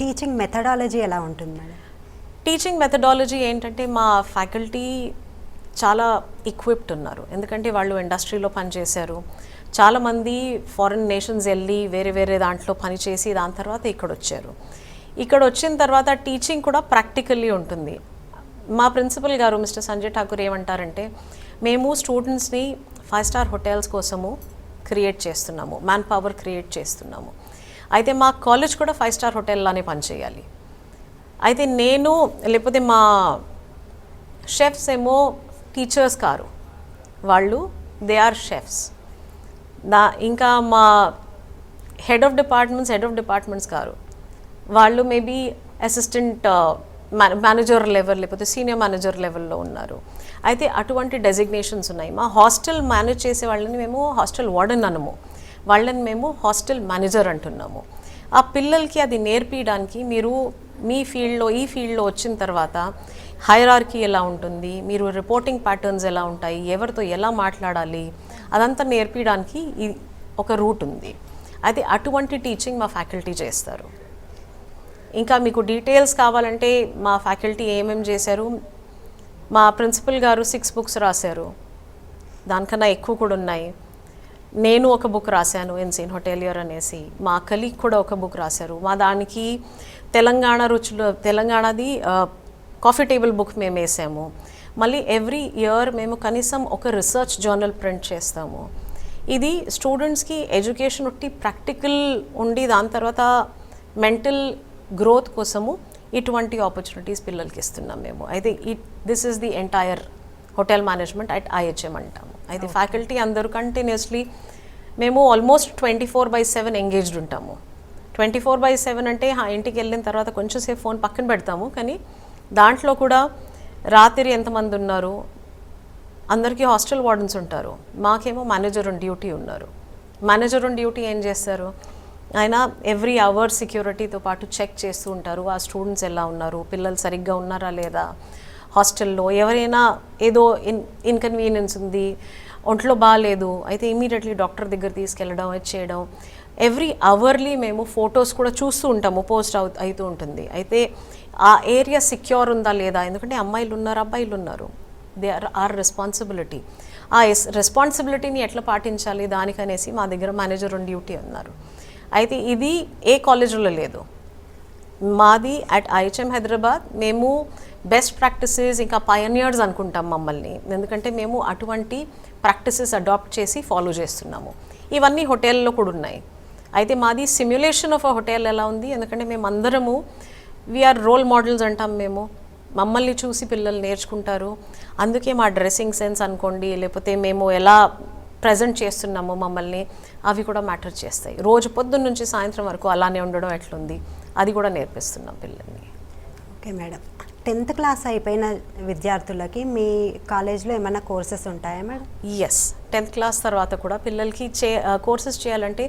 Teaching methodology ఎలా ఉంటుంది madam? Teaching methodology ఏంటంటే మా ఫ్యాకల్టీ చాలా ఎక్విప్డ్ ఉన్నారు. ఎందుకంటే వాళ్ళు ఇండస్ట్రీలో పనిచేశారు. చాలామంది ఫారిన్ నేషన్స్ వెళ్ళి వేరే వేరే దాంట్లో పనిచేసి దాని తర్వాత ఇక్కడ వచ్చారు. ఇక్కడ వచ్చిన తర్వాత టీచింగ్ కూడా ప్రాక్టికల్లీ ఉంటుంది. మా ప్రిన్సిపల్ గారు మిస్టర్ సంజయ్ ఠాకూర్ ఏమంటారంటే, మేము స్టూడెంట్స్ని 5 స్టార్ హోటల్స్ కోసము క్రియేట్ చేస్తున్నాము, మ్యాన్ పవర్ క్రియేట్ చేస్తున్నాము. అయితే మా కాలేజ్ కూడా 5 స్టార్ హోటల్లానే పనిచేయాలి. అయితే నేను లేకపోతే మా షెఫ్స్ ఏమో టీచర్స్ కారు, వాళ్ళు దే ఆర్ షెఫ్స్. ఇంకా మా హెడ్ ఆఫ్ డిపార్ట్మెంట్స్ కారు, వాళ్ళు మేబీ అసిస్టెంట్ మేనేజర్ లెవెల్ లేకపోతే సీనియర్ మేనేజర్ లెవెల్లో ఉన్నారు. అయితే అటువంటి డెసిగ్నేషన్స్ ఉన్నాయి. మా హాస్టల్ మేనేజ్ చేసే వాళ్ళని మేము హాస్టల్ వార్డెన్ అనము, వాళ్ళని మేము హాస్టల్ మేనేజర్ అంటున్నాము. ఆ పిల్లలకి అది నేర్పించడానికి మీరు మీ ఫీల్డ్లో ఈ ఫీల్డ్లో వచ్చిన తర్వాత హైరార్కీ ఎలా ఉంటుంది, మీరు రిపోర్టింగ్ ప్యాటర్న్స్ ఎలా ఉంటాయి, ఎవరితో ఎలా మాట్లాడాలి, అదంతా నేర్పించడానికి ఒక రూట్ ఉంది. అయితే అటువంటి టీచింగ్ మా ఫ్యాకల్టీ చేస్తారు. ఇంకా మీకు డీటెయిల్స్ కావాలంటే మా ఫ్యాకల్టీ ఏమేమి చేశారు, మా ప్రిన్సిపల్ గారు 6 books రాశారు, దానికన్నా ఎక్కువ కూడా ఉన్నాయి. నేను ఒక బుక్ రాశాను, ఇన్సీన్ హోటలియర్ అనేసి. మా కలీగ్ కూడా ఒక బుక్ రాశారు. మా దానికి తెలంగాణది కాఫీ టేబుల్ బుక్ మేము వేసాము. మళ్ళీ ఎవ్రీ ఇయర్ మేము కనీసం ఒక రీసెర్చ్ జర్నల్ ప్రింట్ చేస్తాము. ఇది స్టూడెంట్స్కి ఎడ్యుకేషన్ ఒట్టి ప్రాక్టికల్ ఉండి దాని తర్వాత మెంటల్ గ్రోత్ కోసము ఇటువంటి ఆపర్చునిటీస్ పిల్లలకి ఇస్తున్నాం మేము. అయితే this is the entire hotel management at IHM అంటాము. అయితే ఫ్యాకల్టీ అందరూ కంటిన్యూస్లీ మేము ఆల్మోస్ట్ 24/7 ఎంగేజ్డ్ ఉంటాము. 24/7 అంటే ఇంటికి వెళ్ళిన తర్వాత కొంచెం సేపు ఫోన్ పక్కన పెడతాము, కానీ దాంట్లో కూడా రాత్రి ఎంతమంది ఉన్నారు, అందరికీ హాస్టల్ వార్డెన్స్ ఉంటారు, మాకేమో మేనేజర్ ఆన్ డ్యూటీ ఉన్నారు. మేనేజర్ ఆన్ డ్యూటీ ఏం చేస్తారు, ఆయన ఎవ్రీ అవర్ సెక్యూరిటీతో పాటు చెక్ చేస్తూ ఉంటారు, ఆ స్టూడెంట్స్ ఎలా ఉన్నారు, పిల్లలు సరిగ్గా ఉన్నారా లేదా, హాస్టల్లో ఎవరైనా ఏదో ఇన్కన్వీనియన్స్ ఉంది, ఒంట్లో బాగాలేదు, అయితే ఇమీడియట్లీ డాక్టర్ దగ్గర తీసుకెళ్ళడం, చేయడం. ఎవ్రీ అవర్లీ మేము ఫొటోస్ కూడా చూస్తూ ఉంటాము, పోస్ట్ అవుతూ ఉంటుంది. అయితే ఆ ఏరియా సెక్యూర్ ఉందా లేదా, ఎందుకంటే అమ్మాయిలు ఉన్నారు, అబ్బాయిలు ఉన్నారు, దే ఆర్ రెస్పాన్సిబిలిటీ. ఆ రెస్పాన్సిబిలిటీని ఎట్లా పాటించాలి దానికనేసి మా దగ్గర మేనేజర్ ఆన్ డ్యూటీ ఉన్నారు. అయితే ఇది ఏ కాలేజీలో లేదు, మాది అట్ IHM హైదరాబాద్. మేము బెస్ట్ ప్రాక్టీసెస్ ఇంకా పయనియర్స్ అనుకుంటాం మమ్మల్ని, ఎందుకంటే మేము అటువంటి ప్రాక్టీసెస్ అడాప్ట్ చేసి ఫాలో చేస్తున్నాము. ఇవన్నీ హోటల్లో కూడా ఉన్నాయి. అయితే మాది సిమ్యులేషన్ ఆఫ్ అ హోటల్ ఎలా ఉంది, ఎందుకంటే మేము అందరము వీఆర్ రోల్ మోడల్స్ అంటాం. మేము మమ్మల్ని చూసి పిల్లలు నేర్చుకుంటారు. అందుకే మా డ్రెస్సింగ్ సెన్స్ అనుకోండి, లేకపోతే మేము ఎలా ప్రజెంట్ చేస్తున్నాము మమ్మల్ని, అవి కూడా మ్యాటర్ చేస్తాయి. రోజు పొద్దున్న నుంచి సాయంత్రం వరకు అలానే ఉండడం ఎట్లుంది అది కూడా నేర్పిస్తున్నాం పిల్లల్ని. ఓకే మేడం, 10th క్లాస్ అయిపోయిన విద్యార్థులకి మీ కాలేజ్లో ఏమైనా కోర్సెస్ ఉంటాయా మేడం? ఎస్, 10th క్లాస్ తర్వాత కూడా పిల్లలకి కోర్సెస్ చేయాలంటే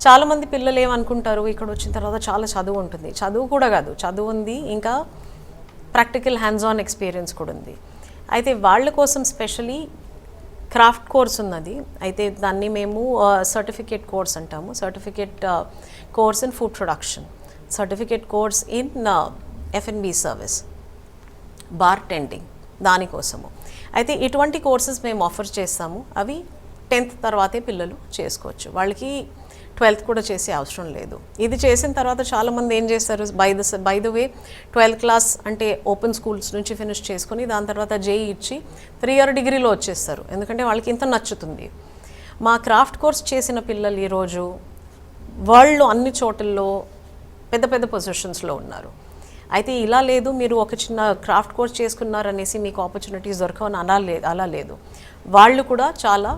చాలామంది పిల్లలు ఏమనుకుంటారు, ఇక్కడ వచ్చిన తర్వాత చాలా చదువు ఉంటుంది. చదువు కూడా కాదు, చదువు ఉంది, ఇంకా ప్రాక్టికల్ హ్యాండ్స్ ఆన్ ఎక్స్పీరియన్స్ కూడా ఉంది. అయితే వాళ్ళ కోసం స్పెషలీ క్రాఫ్ట్ కోర్స్ ఉన్నది. అయితే దాన్ని మేము సర్టిఫికేట్ కోర్స్ అంటాము. Certificate course in food production, certificate course in F&B service, bartending, దానికోసము. అయితే ఇటువంటి కోర్సెస్ మేము ఆఫర్ చేస్తాము. అవి 10th తర్వాతే పిల్లలు చేసుకోవచ్చు, వాళ్ళకి 12th కూడా చేసే అవసరం లేదు. ఇది చేసిన తర్వాత చాలామంది ఏం చేస్తారు, by the way 12th class అంటే ఓపెన్ స్కూల్స్ నుంచి ఫినిష్ చేసుకొని దాని తర్వాత JEE ఇచ్చి 3-year డిగ్రీలో వచ్చేస్తారు, ఎందుకంటే వాళ్ళకి ఇంత నచ్చుతుంది. మా క్రాఫ్ట్ కోర్స్ చేసిన పిల్లలు ఈరోజు వరల్డ్లో అన్ని చోట్లలో పెద్ద పెద్ద పొజిషన్స్లో ఉన్నారు. అయితే ఇలా లేదు, మీరు ఒక చిన్న క్రాఫ్ట్ కోర్స్ చేసుకున్నారనేసి మీకు ఆపర్చునిటీస్ దొరకవని అలా లేదు. వాళ్ళు కూడా చాలా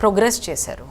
ప్రోగ్రెస్ చేశారు.